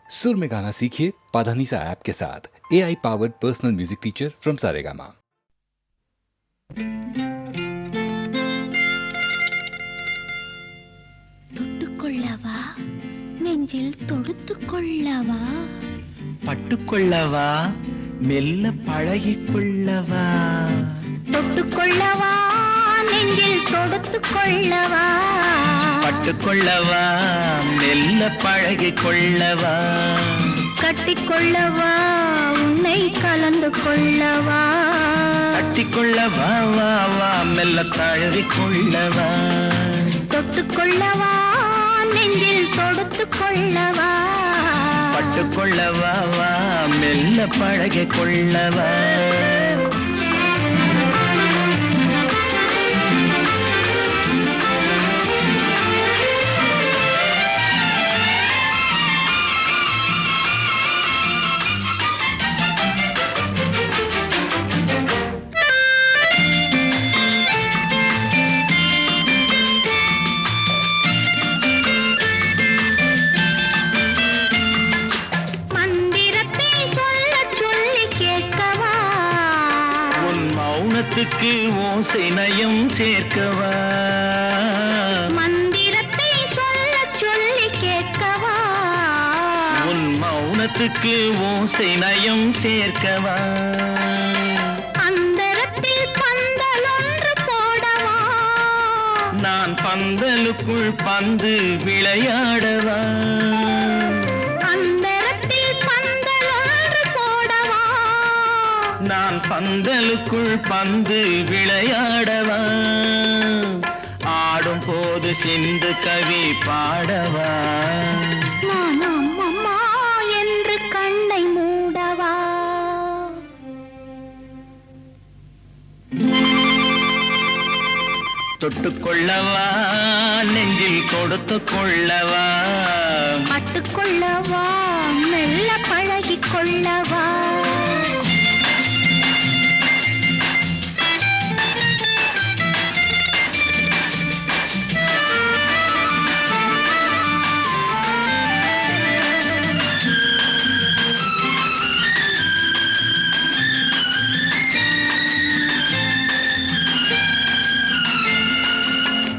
सुर में गाना सीखिए पाधानीसा ऐप के साथ। AI powered personal music teacher from Saregama. தொட்டுக்கொள்ளவா நெஞ்சில் தொடுத்துக்கொள்ளவா பட்டுக்கொள்ளவா மெல்ல பழகிக்கொள்ளவா தொட்டுக்கொள்ளவா நெஞ்சில் தொடுத்துக்கொள்ளவா பட்டுக்கொள்ளவா மெல்ல பழகிக்கொள்ளவா கட்டிக்கொள்ளவா உன்னை கலந்து கொள்ளவா கட்டிக்கொள்ளவா வா வா மெல்ல தழுவிக்கொள்ளவா தொட்டுக்கொள்ளவா நெஞ்சில் தொடுத்துக்கொள்ளவா பட்டுக்கொள்ளவா வா மெல்ல பழகிக்கொள்ளவா மௌனத்துக்கு ஓசை நயம் சேர்க்கவா மந்திரத்தை சொல்ல சொல்லி கேட்கவா உன் மௌனத்துக்கு ஓசை நயம் சேர்க்கவா அந்தரத்தில் பந்தல் ஒன்று போடவா நான் பந்தலுக்குள் பந்து விளையாடவா நான் பந்தலுக்குள் பந்து விளையாடவா ஆடும் போது சிந்து கவி பாடவா நான் அம்மம்மா என்று கண்ணை மூடவா தொட்டுக்கொள்ளவா நெஞ்சில் கொடுத்து கொள்ளவா பட்டுக்கொள்ளவா மெல்ல பழகிக் கொள்ளவா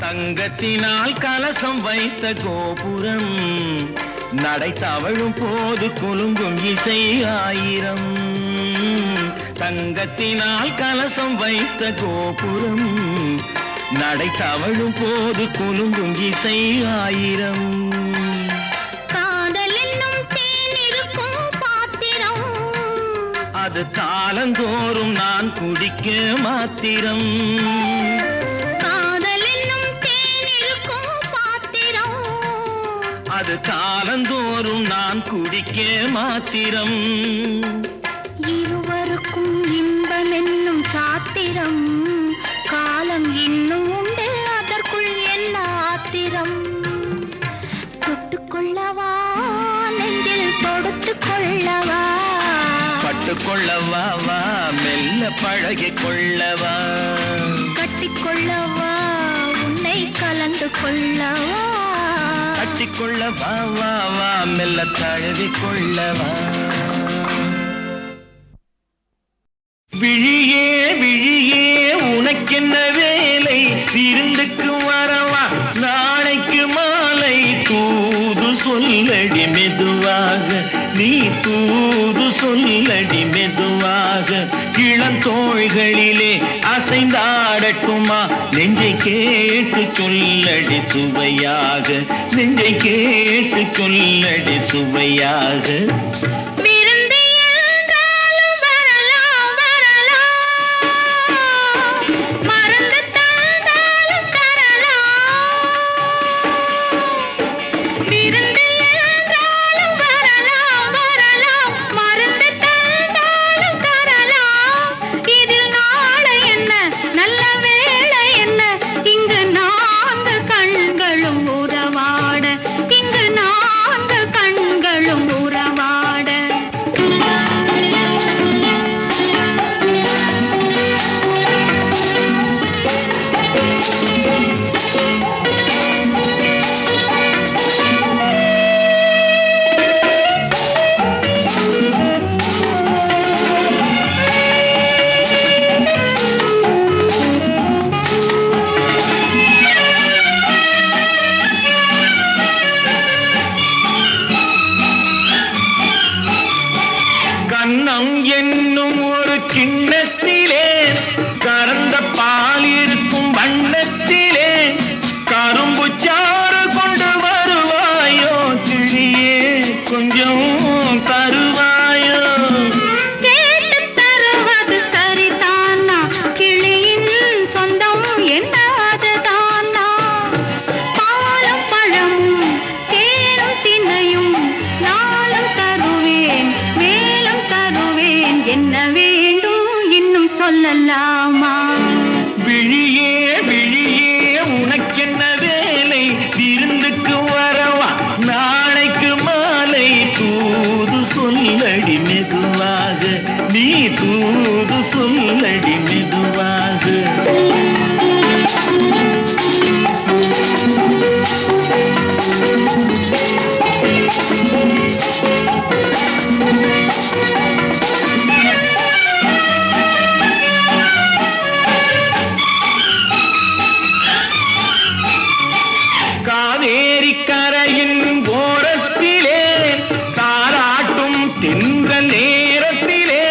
தங்கத்தினால் கலசம் வைத்த கோபுரம் நடை தவழும் போது குலுங்கும் இசை ஆயிரம் தங்கத்தினால் கலசம் வைத்த கோபுரம் நடை தவழும் போது குலுங்கும் இசை ஆயிரம் காதல் என்னும் தேன் இருக்கும் பாத்திரம் அது காலந்தோறும் நான் குடிக்க மாத்திரம் அது காலந்தோறும் நான் குடிக்க மாத்திரம் இருவருக்கும் இன்பம் என்னும் சாத்திரம் காலம் இன்னும் உண்டு அதற்குள் என்ன ஆத்திரம் தொட்டுக்கொள்ளவா நெஞ்சில் தொடுத்துக் கொள்ளவா பட்டுக்கொள்ளவா வா மெல்ல பழகிக்கொள்ளவா கட்டிக்கொள்ளவா உன்னை கலந்து கொள்ளவா கட்டிக்கொள்ளவா வா வா மெல்ல தழுவிக்கொள்ளவா விழியே விழியே உனக்கென்ன வேலை விருந்துக்கு வரவா நாளைக்கு மாலை தூது சொல்லடி மெதுவாக நீ தூது சொல்லடி மெதுவாக இளந்தோள்களிலே அசைந்தாடட்டுமா நெஞ்சை கேட்டு சொல்லடி சுவையாக நெஞ்சை கேட்டு சொல்லடி சுவையாக கொஞ்சம் தருவாயோ? கேட்டு தருவது சரிதானா? கிளியின் சொந்தம் என்ன அதுதானா? பாலும் பழமும் தேனும் தினையும் நாளும் தருவேன், மேலும் தருவேன். என்ன வேண்டும் இன்னும் சொல்லலாமா? விழியே விழியே உனக்கென்ன வேலை? விருந்துக்கு வரவா நாளைக்கு மாலை? தூது சொல்லடி மெதுவாக, நீ தூது சொல்லடி மெதுவாக. காவேரி கரையின் ஓரத்திலே தாராட்டும் தென்றல் நேரத்திலே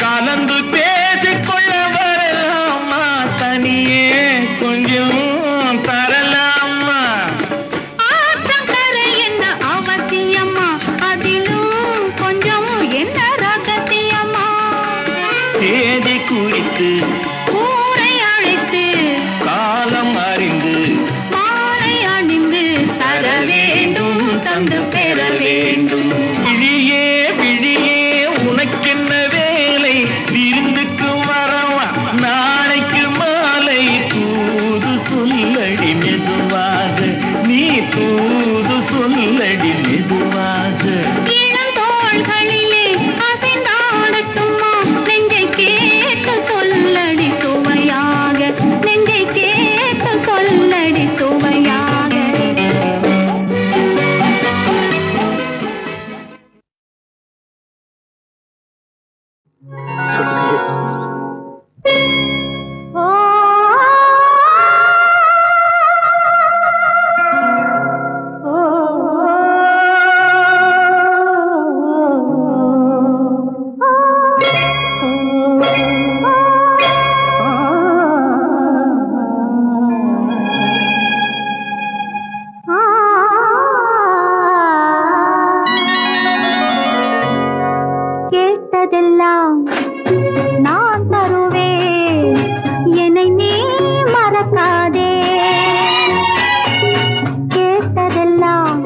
கலந்து பேசிக்கொள்ள வரலாமா? தனியே கொஞ்சம் தரலாமா? ஆற்றங்கரை என்ன அவசியமா? அதிலும் கொஞ்சம் என்ன ரகசியமா? தேதி குறித்து ஊரை அழைத்து காலம் அறிந்து மாலை அணிந்து தர வேண்டும், தந்து பெற வேண்டும். விழியே விழியே உனக்கென்ன வேலை? விருந்துக்கு வரவா நாளைக்கு மாலை? தூது சொல்லடி மெதுவாக, நீ தூது சொல்லடி மெதுவாக. இளந்தோள்களிலே அசைந்தாடட்டுமா? நெஞ்சை கேட்க சொல்லடி சுவையாக, நெஞ்சை கேட்க சொல்லடி சுவையாக. ஓ கேட்டதெல்லாம் நான் தருவேன், என்னை நீ மறக்காதே. கேட்டதெல்லாம்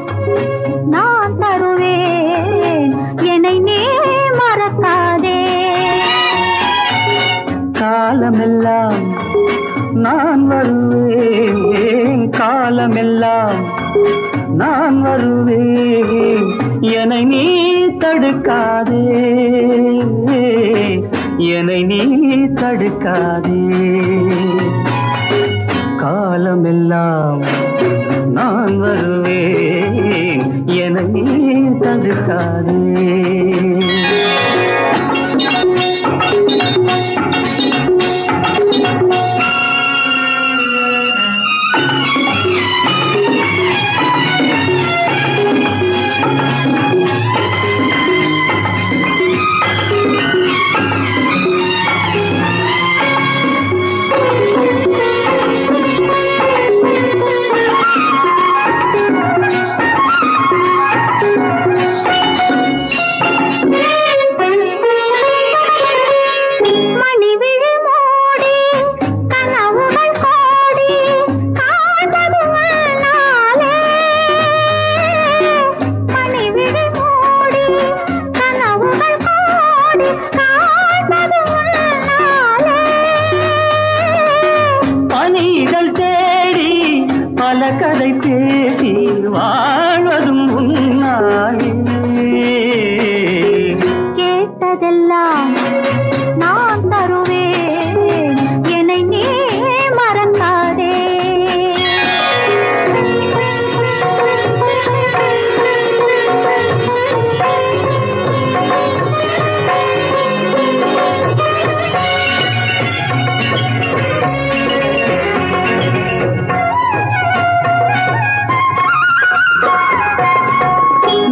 நான் தருவேன், என்னை நீ மறக்காதே. காலமெல்லாம் நான் வருவேன், காலமெல்லாம் நான் வருவேன். என்னை நீ தடுக்காதே, என்னை நீ தடுக்காதே. காலமெல்லாம் நான் வருவேன், என்னை நீ தடுக்காதே.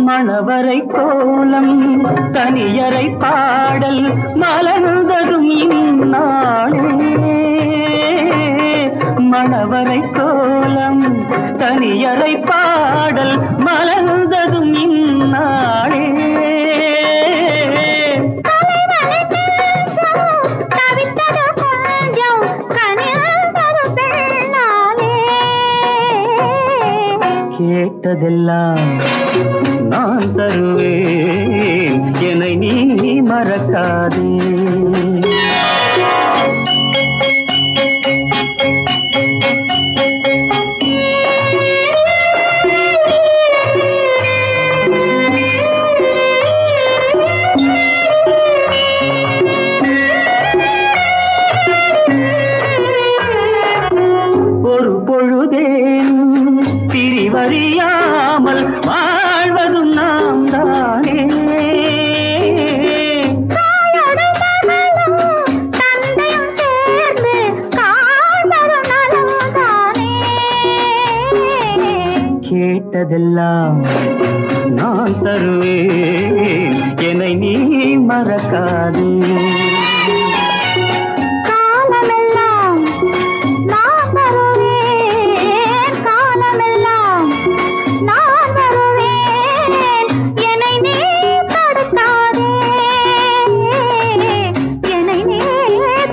மணவரை கோலம் தனியரை பாடல் மலர்ந்ததும் இந்நாளே. மணவரை கோலம் தனியரை பாடல் மலர்ந்ததும் இந்நாளே. தருவேன் என்னை நீ மறக்காதே. ஒரு பொழுதேன் பிரிவறியாமல் வாழ்வதும் நாம் தானே. தந்தையும் சேர்ந்து காண்பதும் நலம்தானே. கேட்டதெல்லாம் நான் தருவேன் என்னை நீ மறக்காதே. காலமெல்லாம் நான் வருவேன், காலமெல்லாம் நான் வருவேன், என்னை நீ தடுக்காதே, என்னை நீ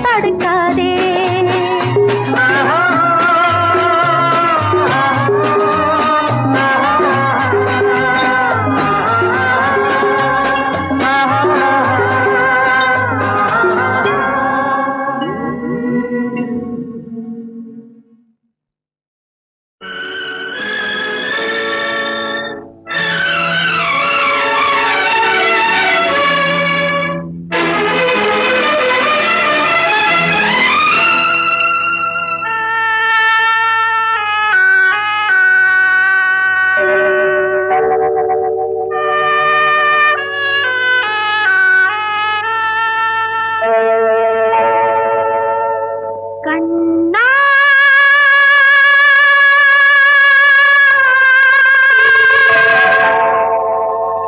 தடுக்காதே. கண்ணா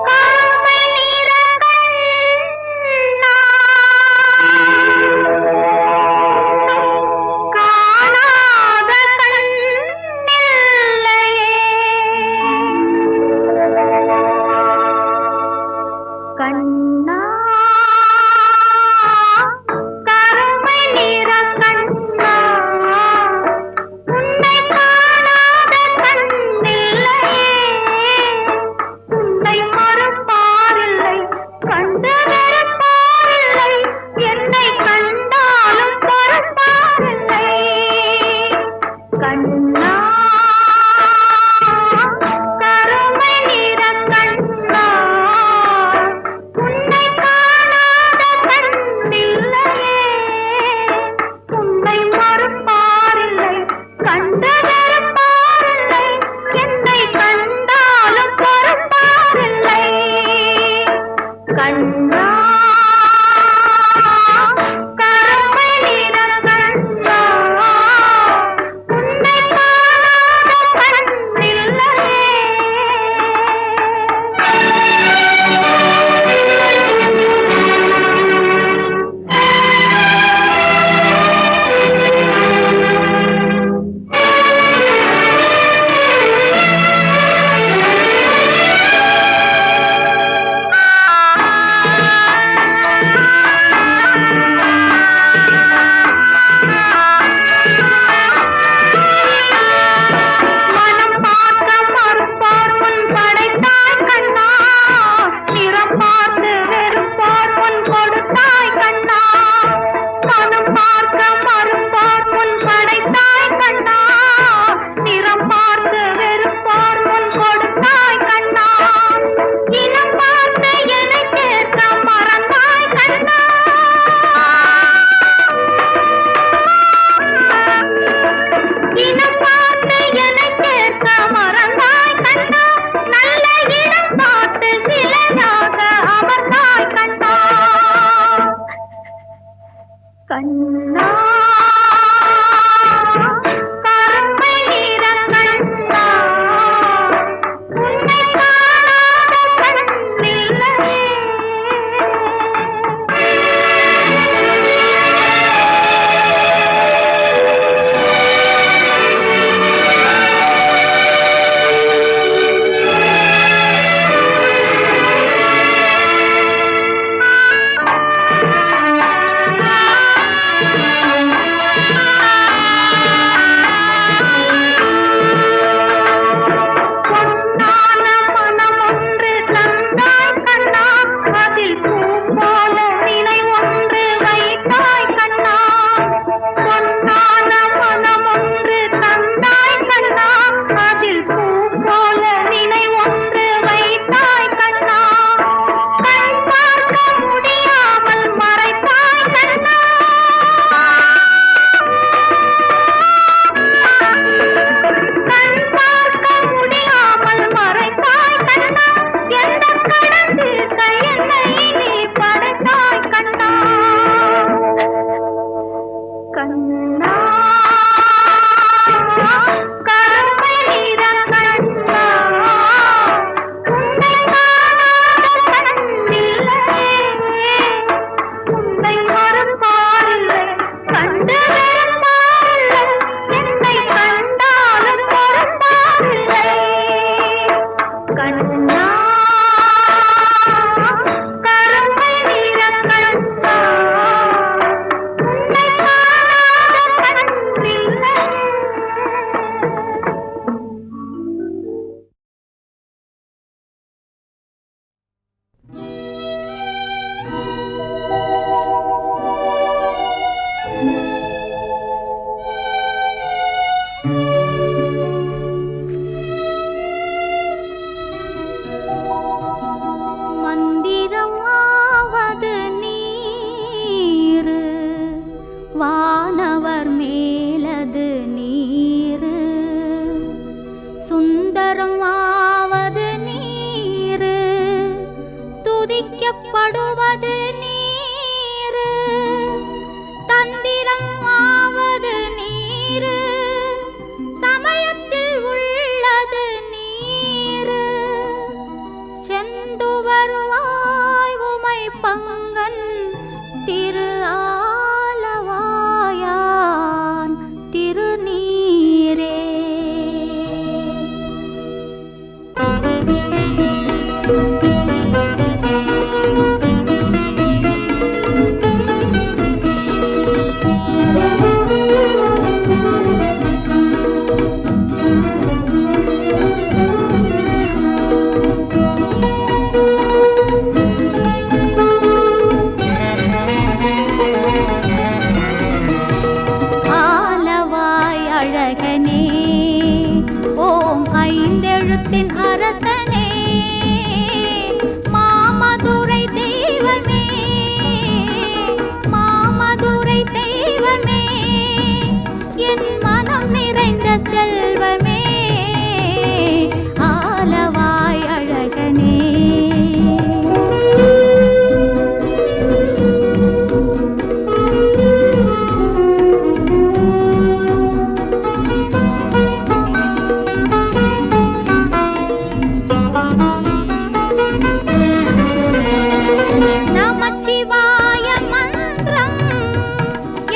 கருமை நிற கண்ணா, காணாத கண்ணில்லையே. கண்ணா கருமை நிற கண்ணா, உன்னை காணாத கண்ணில்லையே. உன்னை மறுப்பாரில்லை, கண்டு வெறுப்பாரில்லை, என்னை கண்டாலும் பொறுப்பாரில்லை. கண்ணா கருமை நிற கண்ணா, உன்னை காணாத கண்ணில்லையே. உன்னை மறுப்பாரில்லை, கண்டு வெறுப்பாரில்லை, என்னை கண்டாலும் பொறுப்பாரில்லை. கண்ணா கருமை நிற கண்ணா, உன்னை காணாத கண்ணில்லையே. துதிக்கப்படுவது நீரு, தந்திரம் ஆவது நீரு, சமயத்தில் உள்ளது நீரு. செந்துவருவாய் உமை பங்கன் திரு ஆலவாயான் திருநீரே. ஆலவாய் அழகனே, ஓம் ஐந்தெழுத்தின் அரசனே, மாமதுரை தெய்வமே, மாமதுரை தெய்வமே, என் மனம் நிறைந்த செல்வமே, ஆலவாய் அழகனே. நமச்சிவாய மந்திரம்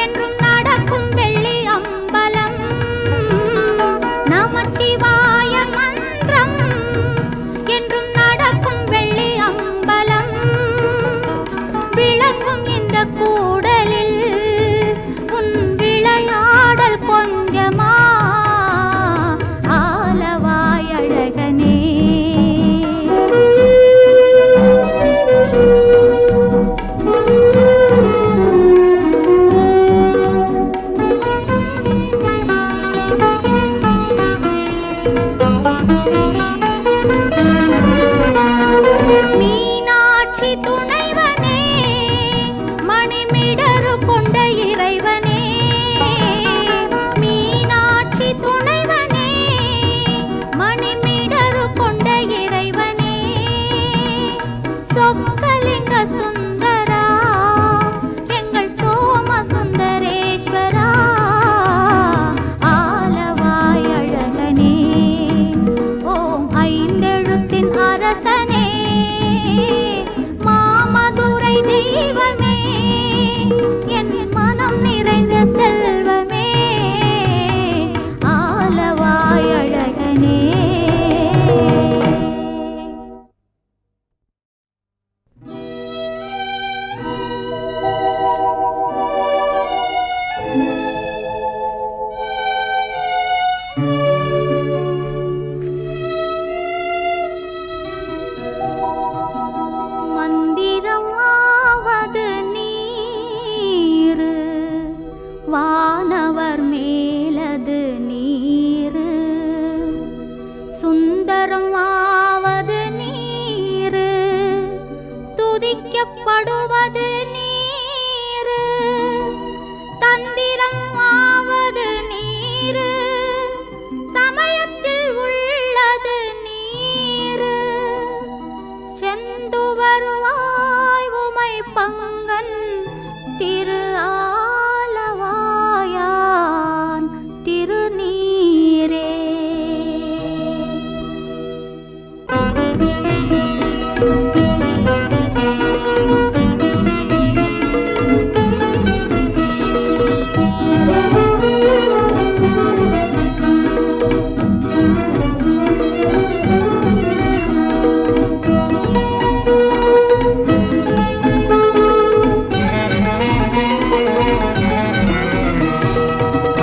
என்றும் நடக்கும் வெள்ளி அம்பலம், நமச்சிவாய மந்திரம் என்றும் நடக்கும் வெள்ளி அம்பலம். விளங்கும் இந்த கூடலில் உன் விளையாடல் கொஞ்சமா, ஆலவாய் அழகனே. மீனாட்சி துணைவனே, மணிமிடறு கொண்ட இறைவனே, மீனாட்சி துணைவனே, மணிமிடறு கொண்ட இறைவனே, சொக்கலிங்க சுந்தரா, எங்கள் சோம சுந்தரேஸ்வரா, ஆலவாய் அழகனே, ஓம் ஐந்தெழுத்தின் அரசனே, மாமதுரை தெய்வமே, என் மனம் நிறைந்த செல்வமே, ஆலவாய் அழகனே. மந்திரமாவது நீரு, வானவர் மேலது நீரு, சுந்தரமாவது நீரு, துதிக்கப்படுவது நீரு, தந்திரம் ஆவது நீரு, சமயத்தில் உள்ளது நீரு. செந்துவருவாய் உமை பங்கன் திரு ஆலவாயான் திருநீரே.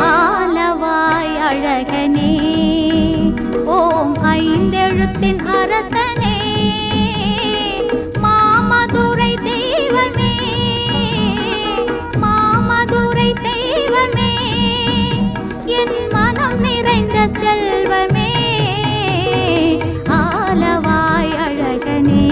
ஆலவாய் அழகனே, ஓம் ஐந்தெழுத்தின் அரசனே, மாமதுரை தெய்வமே, மாமதுரை தெய்வமே, என் மனம் நிறைந்த செல்வமே, ஆலவாய் அழகனே.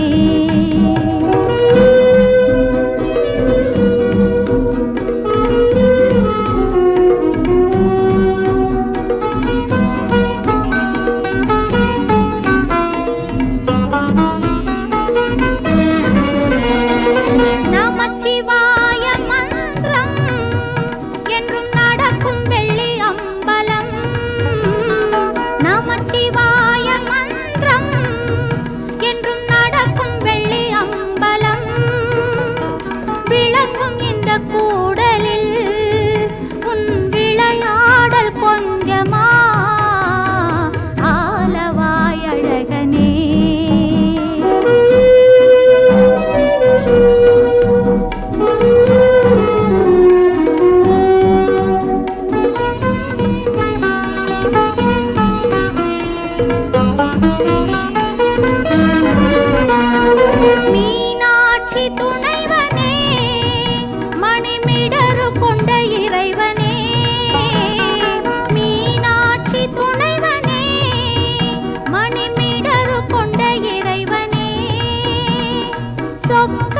நமச்சிவாய மந்திரம் என்றும் நடக்கும் வெள்ளி அம்பலம். நமச்சிவாய மந்திரம் என்றும் நடக்கும் வெள்ளி அம்பலம். விளங்கும் இந்த கூடலில் உன் விளையாடல் கொஞ்சமா ஆலவாய் அழகனே. மீனாட்சி துணைவனே மணிமிடறு கொண்ட இறைவனே. மீனாட்சி துணைவனே மணிமிடறு கொண்ட இறைவனே. சொக்க